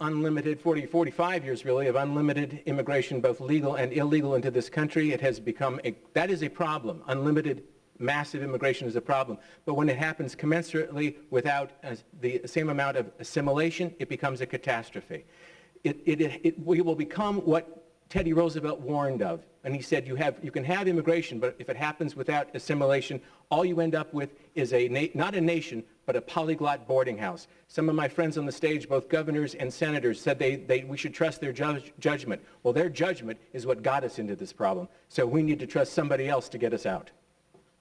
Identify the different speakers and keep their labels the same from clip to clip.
Speaker 1: unlimited 45 years really of unlimited immigration, both legal and illegal, into this country. It has become that is a problem. Unlimited massive immigration is a problem. But when it happens commensurately without the same amount of assimilation, it becomes a catastrophe. We will become what Teddy Roosevelt warned of, and he said you can have immigration, but if it happens without assimilation, all you end up with is not a nation, but a polyglot boarding house. Some of my friends on the stage, both governors and senators, said we should trust their judgment. Well, their judgment is what got us into this problem, so we need to trust somebody else to get us out.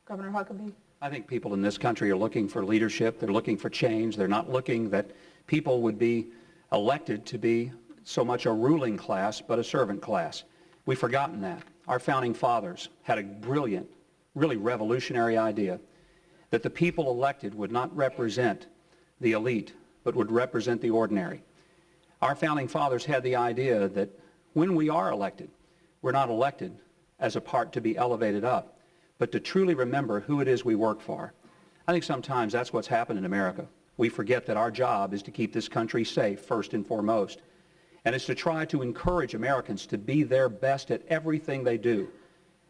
Speaker 2: Governor Huckabee.
Speaker 3: I think people in this country are looking for leadership. They're looking for change. They're not looking that people would be elected to be so much a ruling class, but a servant class. We've forgotten that. Our founding fathers had a brilliant, really revolutionary idea that the people elected would not represent the elite, but would represent the ordinary. Our founding fathers had the idea that when we are elected, we're not elected as a part to be elevated up, but to truly remember who it is we work for. I think sometimes that's what's happened in America. We forget that our job is to keep this country safe first and foremost. And it's to try to encourage Americans to be their best at everything they do.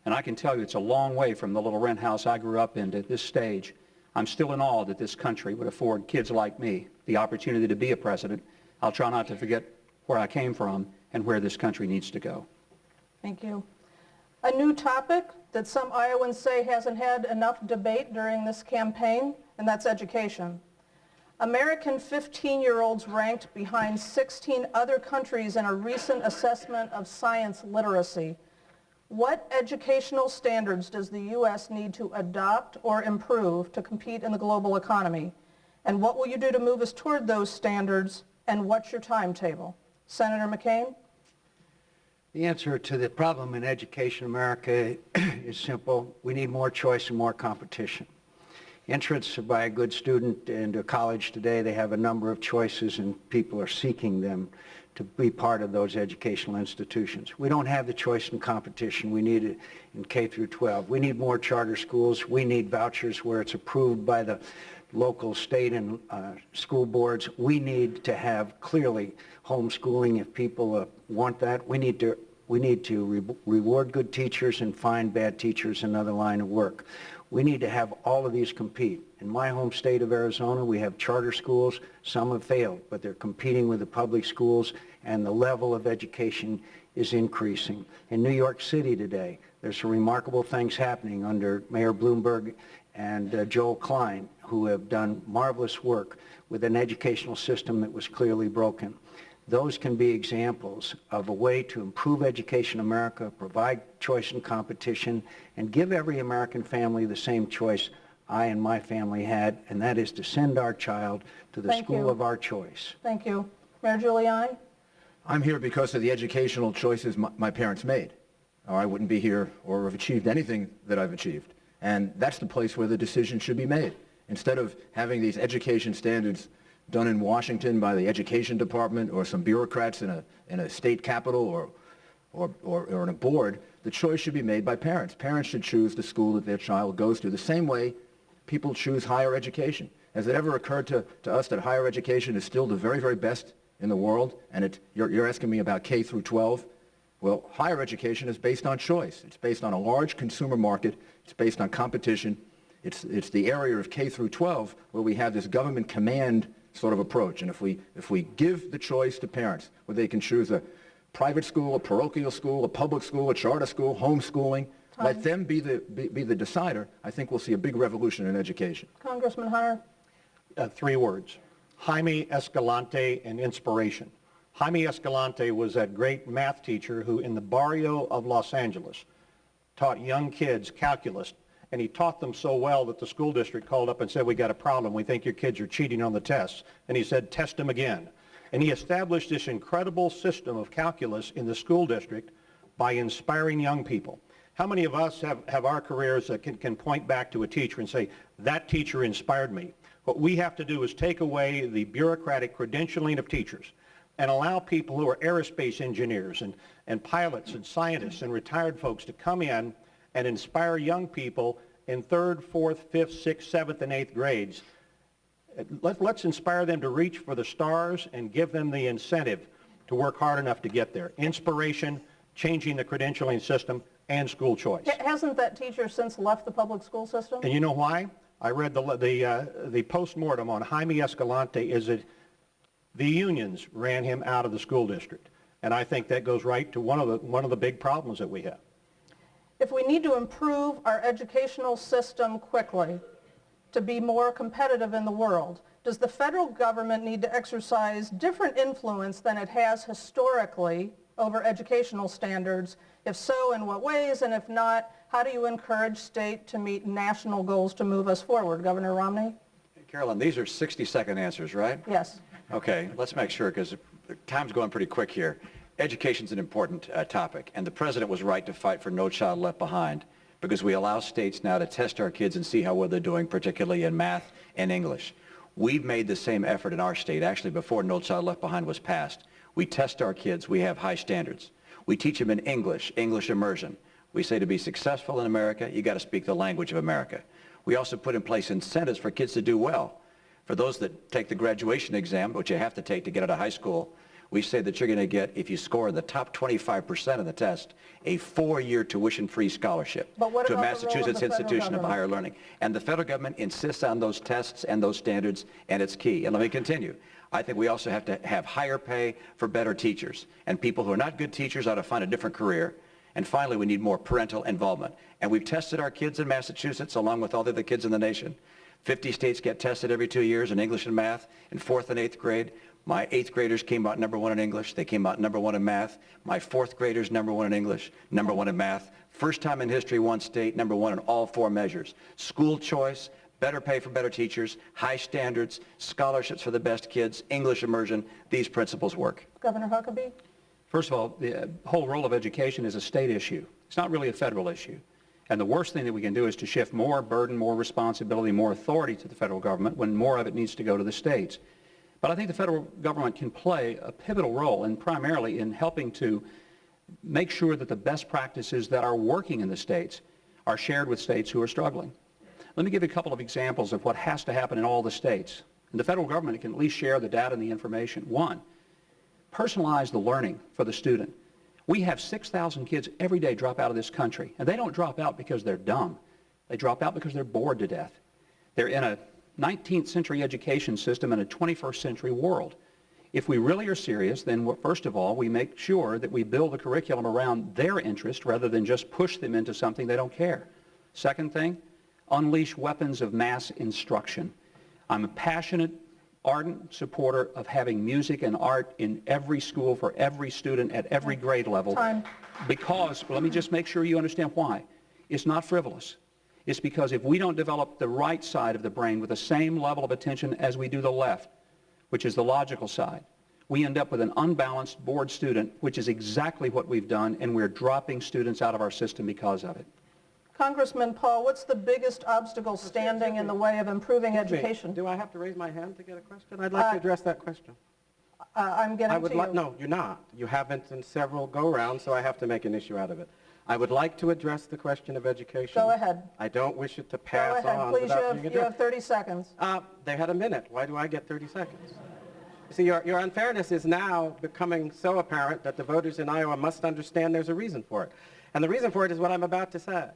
Speaker 3: And I can tell you it's a long way from the little rent house I grew up in to this stage. I'm still in awe that this country would afford kids like me the opportunity to be a president. I'll try not to forget where I came from and where this country needs to go.
Speaker 2: Thank you. A new topic that some Iowans say hasn't had enough debate during this campaign, and that's education. American 15-year-olds ranked behind 16 other countries in a recent assessment of science literacy. What educational standards does the U.S. need to adopt or improve to compete in the global economy? And what will you do to move us toward those standards, and what's your timetable? Senator McCain?
Speaker 4: The answer to the problem in education in America is simple. We need more choice and more competition. Entrance by a good student into college today, they have a number of choices and people are seeking them to be part of those educational institutions. We don't have the choice and competition we need it in K through 12. We need more charter schools. We need vouchers where it's approved by the local, state, and school boards. We need to have clearly homeschooling if people want that. We need to reward good teachers and find bad teachers another line of work. We need to have all of these compete. In my home state of Arizona, we have charter schools. Some have failed, but they're competing with the public schools, and the level of education is increasing. In New York City today, there's some remarkable things happening under Mayor Bloomberg and Joel Klein, who have done marvelous work with an educational system that was clearly broken. Those can be examples of a way to improve education in America, provide choice and competition, and give every American family the same choice I and my family had, and that is to send our child to the school of our choice.
Speaker 2: Thank you. Mayor Giuliani?
Speaker 5: I'm here because of the educational choices my parents made, or I wouldn't be here or have achieved anything that I've achieved. And that's the place where the decision should be made. Instead of having these education standards done in Washington by the education department or some bureaucrats in a state capitol or in a board, the choice should be made by parents. Parents should choose the school that their child goes to, the same way people choose higher education. Has it ever occurred to us that higher education is still the very, very best in the world? And you're asking me about K through 12? Well, higher education is based on choice. It's based on a large consumer market. It's based on competition. It's the area of K through 12 where we have this government command sort of approach. And if we give the choice to parents, where they can choose a private school, a parochial school, a public school, a charter school, homeschooling, let them be the decider, I think we'll see a big revolution in education.
Speaker 2: Congressman Hunter?
Speaker 6: 3 words: Jaime Escalante and inspiration. Jaime Escalante was that great math teacher who, in the barrio of Los Angeles, taught young kids calculus. And he taught them so well that the school district called up and said, "We got a problem. We think your kids are cheating on the tests." And he said, "Test them again." And he established this incredible system of calculus in the school district by inspiring young people. How many of us have our careers that can point back to a teacher and say, "That teacher inspired me"? What we have to do is take away the bureaucratic credentialing of teachers and allow people who are aerospace engineers and pilots and scientists and retired folks to come in and inspire young people in 3rd, 4th, 5th, 6th, 7th, and 8th grades. Let's inspire them to reach for the stars and give them the incentive to work hard enough to get there. Inspiration, changing the credentialing system, and school choice.
Speaker 2: Hasn't that teacher since left the public school system?
Speaker 6: And you know why? I read the postmortem on Jaime Escalante is that the unions ran him out of the school district. And I think that goes right to one of the big problems that we have.
Speaker 2: If we need to improve our educational system quickly to be more competitive in the world, does the federal government need to exercise different influence than it has historically over educational standards? If so, in what ways? And if not, how do you encourage state to meet national goals to move us forward? Governor Romney?
Speaker 7: Carolyn, these are 60-second answers, right?
Speaker 2: Yes.
Speaker 7: Okay, let's make sure, because time's going pretty quick here. Education's an important topic, and the president was right to fight for No Child Left Behind, because we allow states now to test our kids and see how well they're doing, particularly in math and English. We've made the same effort in our state, actually, before No Child Left Behind was passed. We test our kids. We have high standards. We teach them in English immersion. We say to be successful in America, you got to speak the language of America. We also put in place incentives for kids to do well. For those that take the graduation exam, which you have to take to get out of high school, we say that you're going to get, if you score in the top 25% of the test, a 4-year tuition-free scholarship
Speaker 2: But what
Speaker 7: to a
Speaker 2: about the role of
Speaker 7: Massachusetts
Speaker 2: the federal
Speaker 7: institution of
Speaker 2: government?
Speaker 7: higher learning. And the federal government insists on those tests and those standards, and it's key. And let me continue. I think we also have to have higher pay for better teachers. And people who are not good teachers ought to find a different career. And finally, we need more parental involvement. And we've tested our kids in Massachusetts along with all the other kids in the nation. 50 states get tested every 2 years in English and math. In 4th and 8th grade, my 8th graders came out number 1 in English. They came out number 1 in math. My 4th graders, number 1 in English, number 1 in math. First time in history, one state, number 1 in all 4 measures. School choice, better pay for better teachers, high standards, scholarships for the best kids, English immersion. These principles work.
Speaker 2: Governor Huckabee?
Speaker 3: First of all, the whole role of education is a state issue. It's not really a federal issue. And the worst thing that we can do is to shift more burden, more responsibility, more authority to the federal government when more of it needs to go to the states. But I think the federal government can play a pivotal role, and primarily in helping to make sure that the best practices that are working in the states are shared with states who are struggling. Let me give you a couple of examples of what has to happen in all the states. And the federal government can at least share the data and the information. One, personalize the learning for the student. We have 6,000 kids every day drop out of this country, and they don't drop out because they're dumb. They drop out because they're bored to death. They're in a 19th century education system in a 21st century world. If we really are serious, then first of all, we make sure that we build a curriculum around their interest rather than just push them into something they don't care. Second thing, unleash weapons of mass instruction. I'm a passionate, ardent supporter of having music and art in every school for every student at every grade level.
Speaker 2: Time.
Speaker 3: Because, let me just make sure you understand why. It's not frivolous. It's because if we don't develop the right side of the brain with the same level of attention as we do the left, which is the logical side, we end up with an unbalanced, bored student, which is exactly what we've done, and we're dropping students out of our system because of it.
Speaker 2: Congressman Paul, what's the biggest obstacle standing in the way of improving education?
Speaker 8: Do I have to raise my hand to get a question? I'd like to address that question.
Speaker 2: I'm getting to you.
Speaker 8: No, you're not. You haven't in several go-rounds, so I have to make an issue out of it. I would like to address the question of education.
Speaker 2: Go ahead.
Speaker 8: I don't wish it to
Speaker 2: Go
Speaker 8: pass
Speaker 2: ahead,
Speaker 8: on
Speaker 2: please.
Speaker 8: without being
Speaker 2: You
Speaker 8: addressed.
Speaker 2: have 30 seconds.
Speaker 8: They had a minute. Why do I get 30 seconds? You see, your unfairness is now becoming so apparent that the voters in Iowa must understand there's a reason for it. And the reason for it is what I'm about to say.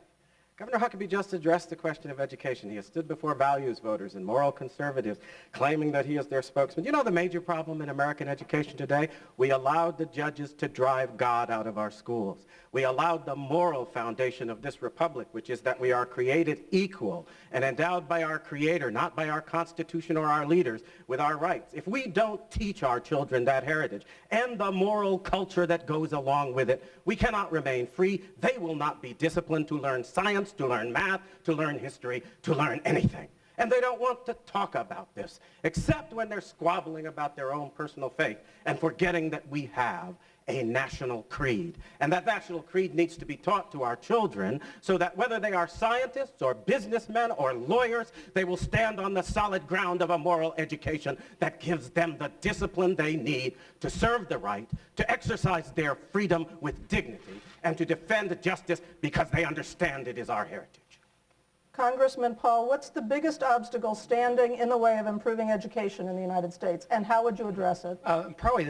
Speaker 8: Governor Huckabee just addressed the question of education. He has stood before values voters and moral conservatives claiming that he is their spokesman. You know the major problem in American education today? We allowed the judges to drive God out of our schools. We allowed the moral foundation of this republic, which is that we are created equal and endowed by our Creator, not by our Constitution or our leaders, with our rights. If we don't teach our children that heritage and the moral culture that goes along with it, we cannot remain free. They will not be disciplined to learn science, to learn math, to learn history, to learn anything. And they don't want to talk about this, except when they're squabbling about their own personal faith and forgetting that we have a national creed. And that national creed needs to be taught to our children so that whether they are scientists or businessmen or lawyers, they will stand on the solid ground of a moral education that gives them the discipline they need to serve the right, to exercise their freedom with dignity, and to defend justice because they understand it is our heritage.
Speaker 2: Congressman Paul, what's the biggest obstacle standing in the way of improving education in the United States, and how would you address it?
Speaker 3: Probably